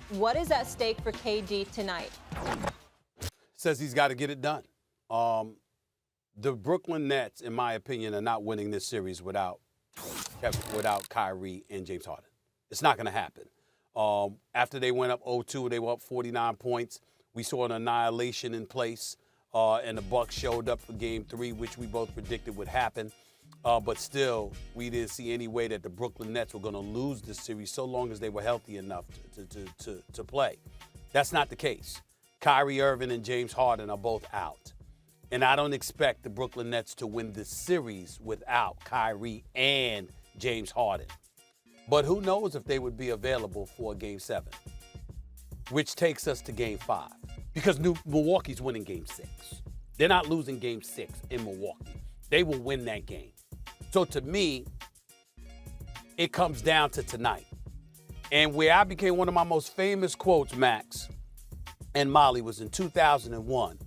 What is at stake for KD tonight? Says he's got to get it done. The Brooklyn Nets, in my opinion, are not winning this series without Kyrie and James Harden. It's not going to happen. After they went up 0-2, they were up 49 points. We saw an annihilation in place, and the Bucks showed up for Game 3, which we both predicted would happen. But still, we didn't see any way that the Brooklyn Nets were going to lose this series so long as they were healthy enough to play. That's not the case. Kyrie Irving and James Harden are both out. And I don't expect the Brooklyn Nets to win this series without Kyrie and James Harden. But who knows if they would be available for Game 7, which takes us to Game 5. Because Milwaukee's winning Game 6. They're not losing Game 6 in Milwaukee. They will win that game. So to me, it comes down to tonight. And where I became one of my most famous quotes, Max and Molly, was in 2001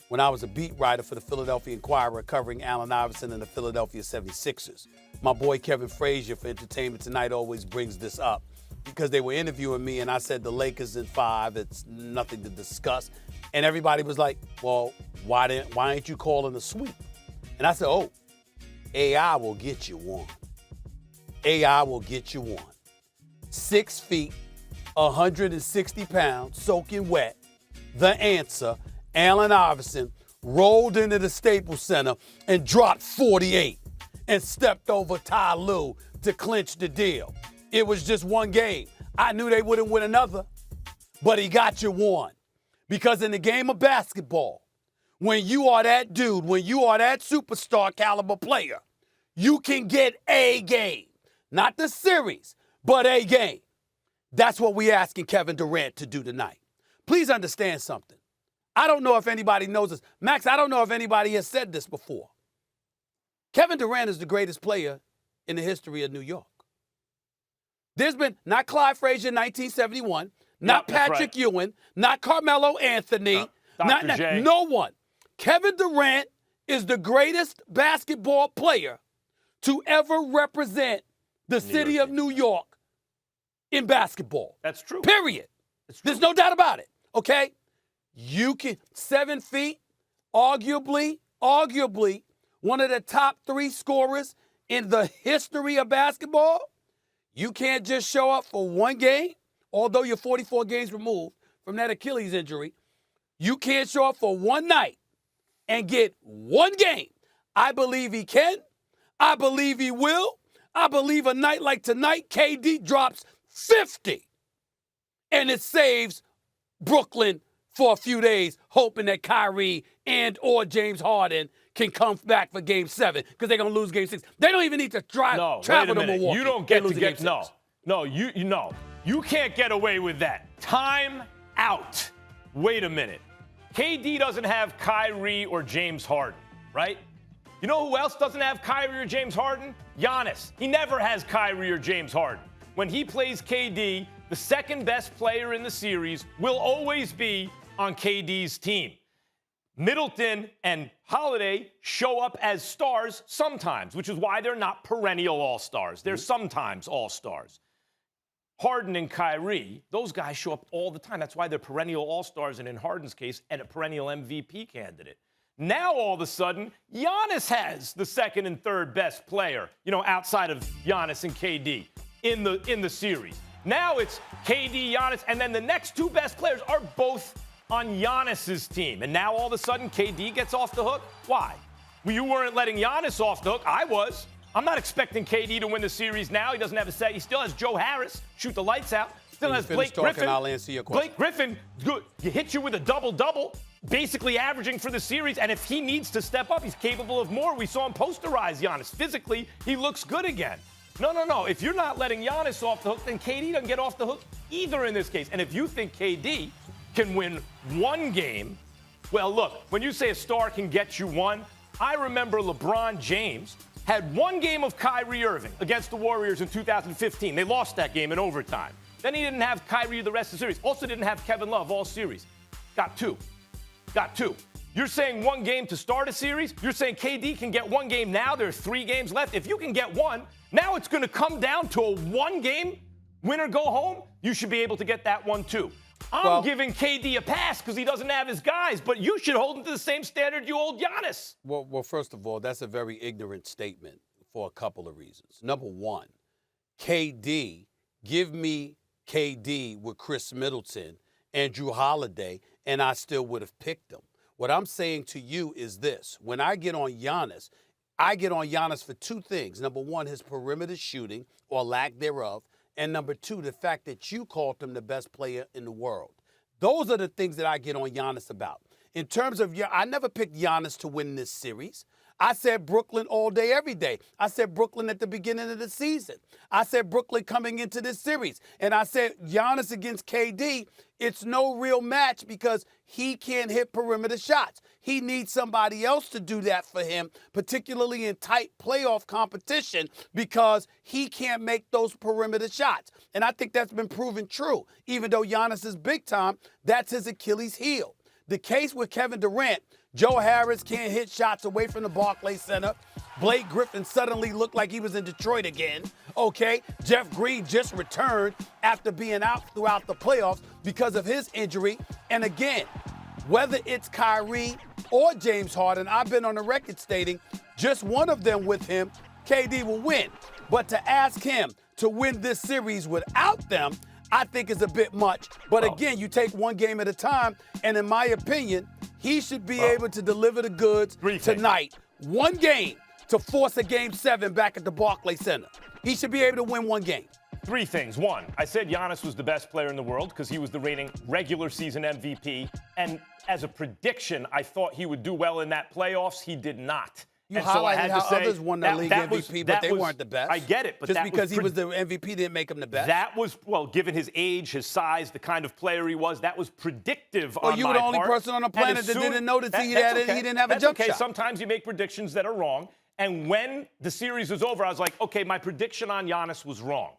when I was a beat writer for the Philadelphia Inquirer covering Allen Iverson and the Philadelphia 76ers. My boy Kevin Frazier for Entertainment Tonight always brings this up because they were interviewing me and I said the Lakers in 5, it's nothing to discuss. And everybody was like, well, why ain't you calling a sweep? And I said, oh, AI will get you one. AI will get you one. 6 feet, 160 pounds, soaking wet. The answer, Allen Iverson rolled into the Staples Center and dropped 48 and stepped over Ty Lue to clinch the deal. It was just one game. I knew they wouldn't win another, but he got you one. Because in the game of basketball, when you are that dude, when you are that superstar caliber player, you can get a game. Not the series, but a game. That's what we're asking Kevin Durant to do tonight. Please understand something. I don't know if anybody knows this. Max, I don't know if anybody has said this before. Kevin Durant is the greatest player in the history of New York. There's been not Clyde Frazier in 1971, not Patrick Ewing, not Carmelo Anthony, no one. Kevin Durant is the greatest basketball player to ever represent the city of New York in basketball. That's true. Period. There's no doubt about it, okay? You can, 7 feet, arguably, one of the top 3 scorers in the history of basketball. You can't just show up for one game, although you're 44 games removed from that Achilles injury. You can't show up for one night and get one game. I believe he can. I believe he will. I believe a night like tonight, KD drops 50. And it saves Brooklyn for a few days, hoping that Kyrie and or James Harden can come back for Game 7 because they're going to lose Game 6. They don't even need to travel to Milwaukee. You don't get to get you can't get away with that. Time out. Wait a minute. KD doesn't have Kyrie or James Harden, right? You know who else doesn't have Kyrie or James Harden? Giannis. He never has Kyrie or James Harden. When he plays KD, the second best player in the series will always be on KD's team. Middleton and Holiday show up as stars sometimes, which is why they're not perennial all-stars. They're sometimes all-stars. Harden and Kyrie, those guys show up all the time. That's why they're perennial all-stars, and in Harden's case, and a perennial MVP candidate. Now, all of a sudden, Giannis has the second and third best player, outside of Giannis and KD in the series. Now it's KD, Giannis, and then the next 2 best players are both on Giannis's team. And now all of a sudden KD gets off the hook? Why? Well, you weren't letting Giannis off the hook. I was. I'm not expecting KD to win the series now. He doesn't have a set. He still has Joe Harris shoot the lights out. Still has Blake Griffin. I'll answer your question. Blake Griffin, good. He hits you with a double-double, basically averaging for the series. And if he needs to step up, he's capable of more. We saw him posterize Giannis. Physically, he looks good again. No. If you're not letting Giannis off the hook, then KD doesn't get off the hook either in this case. And if you think KD can win one game, well, look, when you say a star can get you one, I remember LeBron James had one game of Kyrie Irving against the Warriors in 2015. They lost that game in overtime. Then he didn't have Kyrie the rest of the series. Also didn't have Kevin Love all series. Got two. You're saying one game to start a series? You're saying KD can get one game now? There are 3 games left. If you can get one, now it's going to come down to a one game Win or go home, you should be able to get that one too. I'm giving KD a pass because he doesn't have his guys, but you should hold him to the same standard you hold Giannis. Well, first of all, that's a very ignorant statement for a couple of reasons. Number one, KD, give me KD with Chris Middleton and Drew Holiday, and I still would have picked him. What I'm saying to you is this. When I get on Giannis, I get on Giannis for two things. Number one, his perimeter shooting or lack thereof. And number two, the fact that you called him the best player in the world. Those are the things that I get on Giannis about. In terms of, I never picked Giannis to win this series. I said Brooklyn all day, every day. I said Brooklyn at the beginning of the season. I said Brooklyn coming into this series. And I said Giannis against KD, it's no real match because he can't hit perimeter shots. He needs somebody else to do that for him, particularly in tight playoff competition, because he can't make those perimeter shots. And I think that's been proven true. Even though Giannis is big time, that's his Achilles heel. The case with Kevin Durant, Joe Harris can't hit shots away from the Barclays Center. Blake Griffin suddenly looked like he was in Detroit again. Okay, Jeff Green just returned after being out throughout the playoffs because of his injury. And again, whether it's Kyrie or James Harden, I've been on the record stating just one of them with him, KD will win. But to ask him to win this series without them, I think is a bit much. But again, you take one game at a time, and in my opinion, he should be able to deliver the goods tonight. One game to force a Game 7 back at the Barclays Center. He should be able to win one game. Three things. One, I said Giannis was the best player in the world because he was the reigning regular season MVP. And as a prediction, I thought he would do well in that playoffs. He did not. You highlighted how others won the league MVP, but they weren't the best. I get it, but just because he was the MVP didn't make him the best. That was, well, given his age, his size, the kind of player he was, that was predictive on my part. Well, you were the only person on the planet that didn't know that he didn't have a jump shot. Sometimes you make predictions that are wrong. And when the series was over, I was like, okay, my prediction on Giannis was wrong.